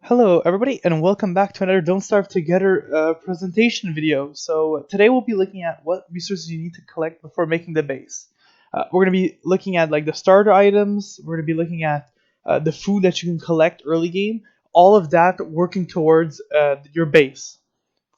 Hello, everybody, and welcome back to another Don't Starve Together presentation video. So today we'll be looking at what resources you need to collect before making the base. We're going to be looking at like the starter items. We're going to be looking at the food that you can collect early game. All of that working towards your base.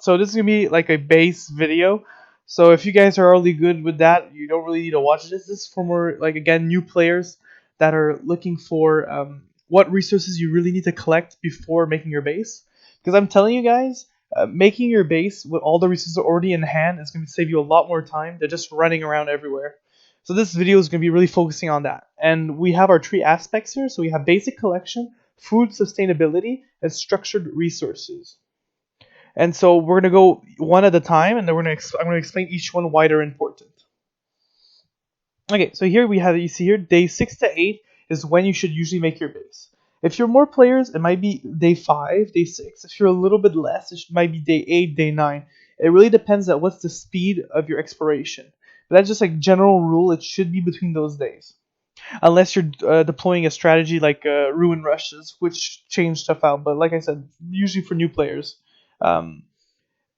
So this is gonna be like a base video. So if you guys are already good with that, you don't really need to watch this. This is for more like again new players that are looking for what resources you really need to collect before making your base. Because I'm telling you guys, making your base with all the resources already in hand is gonna save you a lot more time than just running around everywhere. So this video is gonna be really focusing on that. And we have our three aspects here. So we have basic collection, food sustainability, and structured resources. And so we're gonna go one at a time, and then I'm gonna explain each one why they're important. Okay, so here we have you see here day 6 to 8 is when you should usually make your base. If you're more players, it might be day 5, day 6. If you're a little bit less, might be day 8, day 9. It really depends on what's the speed of your exploration. But that's just like general rule. It should be between those days, unless you're deploying a strategy like ruin rushes, which change stuff out. But like I said, usually for new players. Um,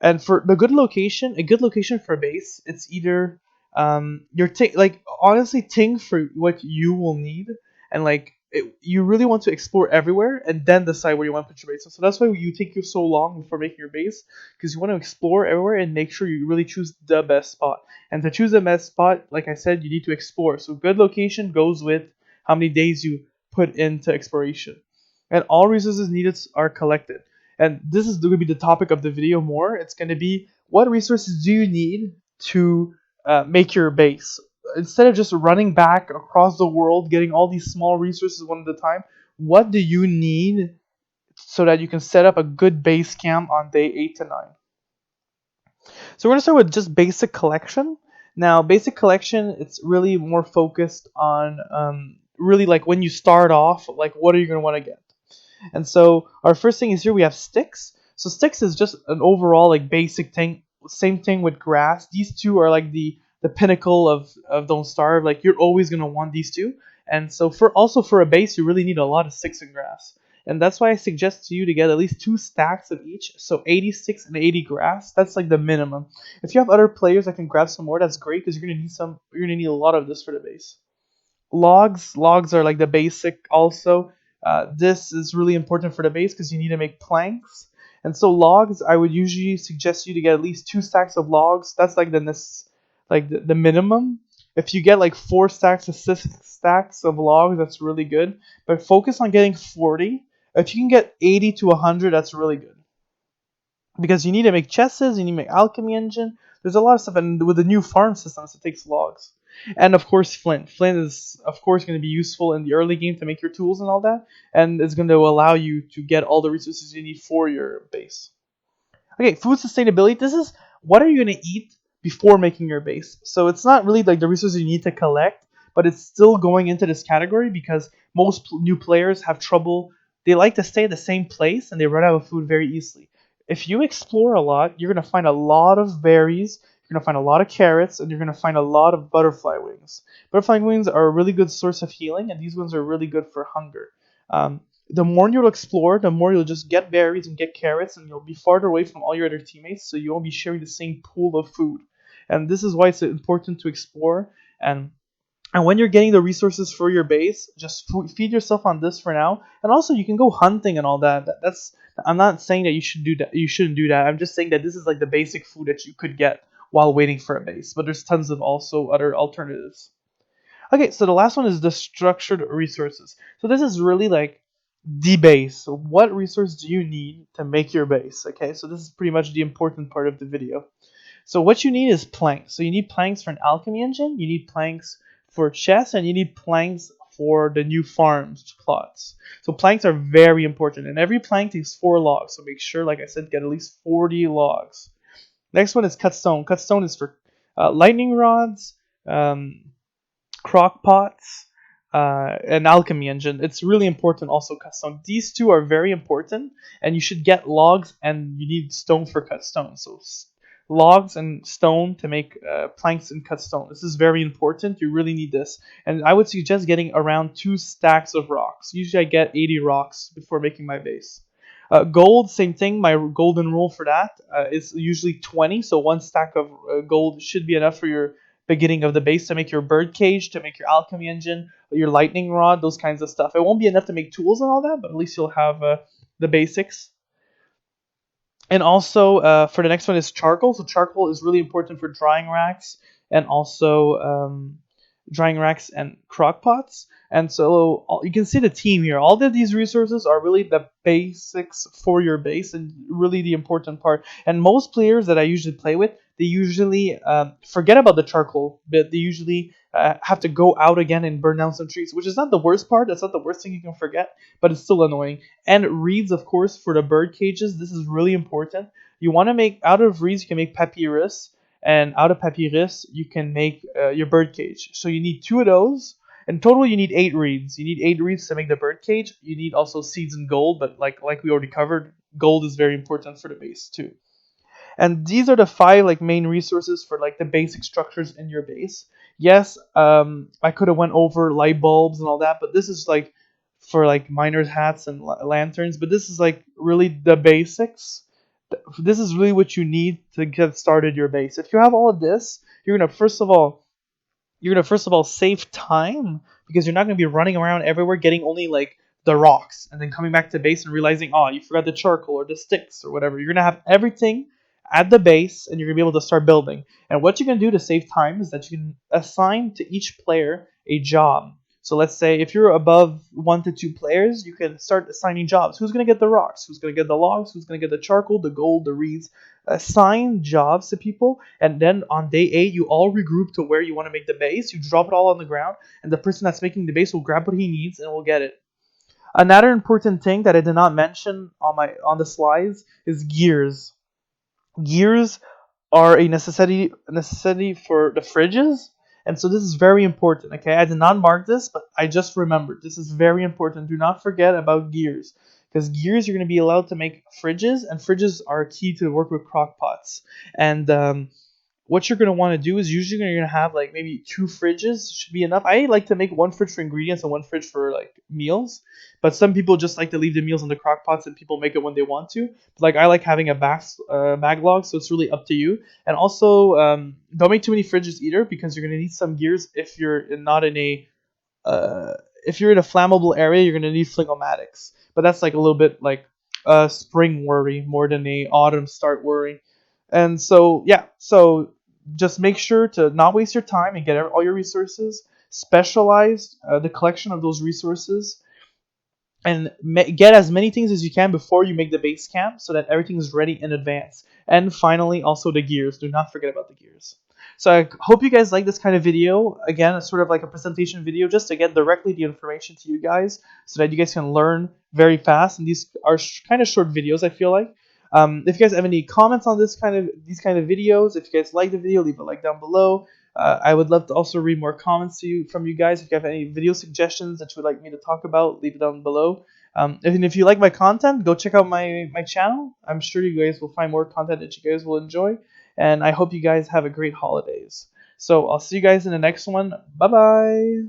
and for the good location, a good location for a base, it's either your like honestly think for what you will need, and like you really want to explore everywhere and then decide where you want to put your base. So that's why you take you so long before making your base, because you want to explore everywhere and make sure you really choose the best spot. And to choose the best spot, like I said, you need to explore. So good location goes with how many days you put into exploration, and all resources needed are collected. And this is going to be the topic of the video more. It's going to be what resources do you need to make your base. Instead of just running back across the world, getting all these small resources one at a time, what do you need so that you can set up a good base camp on day 8 to 9? So we're going to start with just basic collection. Now, basic collection, it's really more focused on really like when you start off, like what are you going to want to get? And so our first thing is here we have sticks. So sticks is just an overall like basic thing. Same thing with grass. These two are like the pinnacle of Don't Starve. Like you're always gonna want these two. And so for a base, you really need a lot of sticks and grass. And that's why I suggest to you to get at least 2 stacks of each. So 80 sticks and 80 grass. That's like the minimum. If you have other players that can grab some more, that's great because you're gonna need some. You're gonna need a lot of this for the base. Logs are like the basic also. This is really important for the base because you need to make planks. And so logs, I would usually suggest you to get at least 2 stacks of logs. That's like the minimum. If you get like 4 stacks to 6 stacks of logs, that's really good. But focus on getting 40. If you can get 80 to 100, that's really good, because you need to make chests, you need to make alchemy engine. There's a lot of stuff, and with the new farm systems, it takes logs. And of course, flint. Flint is of course going to be useful in the early game to make your tools and all that, and it's going to allow you to get all the resources you need for your base. Okay, food sustainability. This is what are you going to eat before making your base. So it's not really like the resources you need to collect, but it's still going into this category because most new players have trouble. They like to stay at the same place and they run out of food very easily. If you explore a lot, you're going to find a lot of berries, you're going to find a lot of carrots, and you're going to find a lot of butterfly wings. Butterfly wings are a really good source of healing, and these ones are really good for hunger. The more you'll explore, the more you'll just get berries and get carrots, and you'll be farther away from all your other teammates, so you won't be sharing the same pool of food. And this is why it's important to explore. And when you're getting the resources for your base, just feed yourself on this for now. And also, you can go hunting and all that. That's I'm not saying that you should do that. You shouldn't do that. I'm just saying that this is like the basic food that you could get while waiting for a base. But there's tons of also other alternatives. Okay, so the last one is the structured resources. So this is really like the base. So what resource do you need to make your base? Okay, so this is pretty much the important part of the video. So what you need is planks. So you need planks for an alchemy engine, you need planks for chests, and you need planks for the new farms plots. So planks are very important, and every plank takes 4 logs. So make sure, like I said, get at least 40 logs. Next one is cut stone. Cut stone is for lightning rods, crock pots, an alchemy engine. It's really important also cut stone. These two are very important, and you should get logs, and you need stone for cut stone. So logs and stone to make planks and cut stone. This is very important. You really need this. And I would suggest getting around 2 stacks of rocks. Usually I get 80 rocks before making my base. Gold, same thing. My golden rule for that is usually 20. So one stack of gold should be enough for your beginning of the base to make your bird cage, to make your alchemy engine, your lightning rod, those kinds of stuff. It won't be enough to make tools and all that, but at least you'll have the basics. And also, for the next one is charcoal. So charcoal is really important for drying racks and also drying racks and crock pots. And so you can see the team here. All of these resources are really the basics for your base and really the important part. And most players that I usually play with, they usually forget about the charcoal, but they usually have to go out again and burn down some trees, which is not the worst part. That's not the worst thing you can forget, but it's still annoying. And reeds, of course, for the bird cages. This is really important. You want to make, out of reeds, you can make papyrus, and out of papyrus, you can make your bird cage. So you need 2 of those. In total, you need 8 reeds. You need 8 reeds to make the bird cage. You need also seeds and gold, but like we already covered, gold is very important for the base too. And these are the 5 like main resources for like the basic structures in your base. Yes, I could have went over light bulbs and all that, but this is like for like miners hats and lanterns, but this is like really the basics. This is really what you need to get started your base. If you have all of this, you're gonna first of all save time, because you're not gonna be running around everywhere getting only like the rocks and then coming back to base and realizing, oh, you forgot the charcoal or the sticks or whatever. You're gonna have everything at the base and you're gonna be able to start building. And what you can do to save time is that you can assign to each player a job. So let's say if you're above 1 to 2 players, you can start assigning jobs. Who's gonna get the rocks? Who's gonna get the logs? Who's gonna get the charcoal, the gold, the reeds? Assign jobs to people, and then on day 8 you all regroup to where you want to make the base. You drop it all on the ground, and the person that's making the base will grab what he needs and will get it. Another important thing that I did not mention on the slides is gears. Gears are a necessity for the fridges, and so this is very important. Okay, I did not mark this, but I just remembered this is very important. Do not forget about gears, because gears, you're going to be allowed to make fridges, and fridges are key to work with crock pots. And what you're going to want to do is usually you're going to have like maybe 2 fridges should be enough. I like to make 1 fridge for ingredients and 1 fridge for like meals, but some people just like to leave the meals in the crock pots and people make it when they want to. But, like, I like having a backlog, so it's really up to you. And also, don't make too many fridges either, because you're going to need some gears if you're not in a uh, if you're in a flammable area. You're going to need flingomatics, but that's like a little bit like a spring worry more than a autumn start worry. And so, yeah, so just make sure to not waste your time and get all your resources, specialize the collection of those resources, and get as many things as you can before you make the base camp, so that everything is ready in advance. And finally, also the gears. Do not forget about the gears. So I hope you guys like this kind of video. Again, it's sort of like a presentation video just to get directly the information to you guys, so that you guys can learn very fast. And these are kind of short videos, I feel like. If you guys have any comments on these kind of videos, if you guys like the video, leave a like down below. I would love to also read more comments from you guys. If you have any video suggestions that you would like me to talk about, leave it down below. If you like my content, go check out my channel. I'm sure you guys will find more content that you guys will enjoy. And I hope you guys have a great holidays. So I'll see you guys in the next one. Bye-bye.